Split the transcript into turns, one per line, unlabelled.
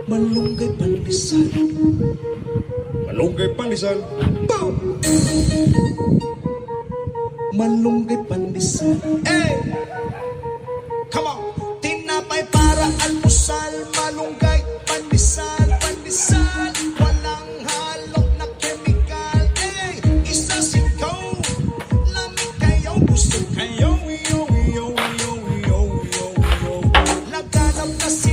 Malunggay pandesal.
Malunggay pandesal.
Boom! Malunggay pandesal.
Hey! Come on!
Tinapay para almusal. Malunggay pandesal, pandesal. Walang halok na chemical. Eh, isa sikaw. Lamig kayo, gusto kayo.
Yo, yo, yo, yo, yo, yo, yo.
Laganap na si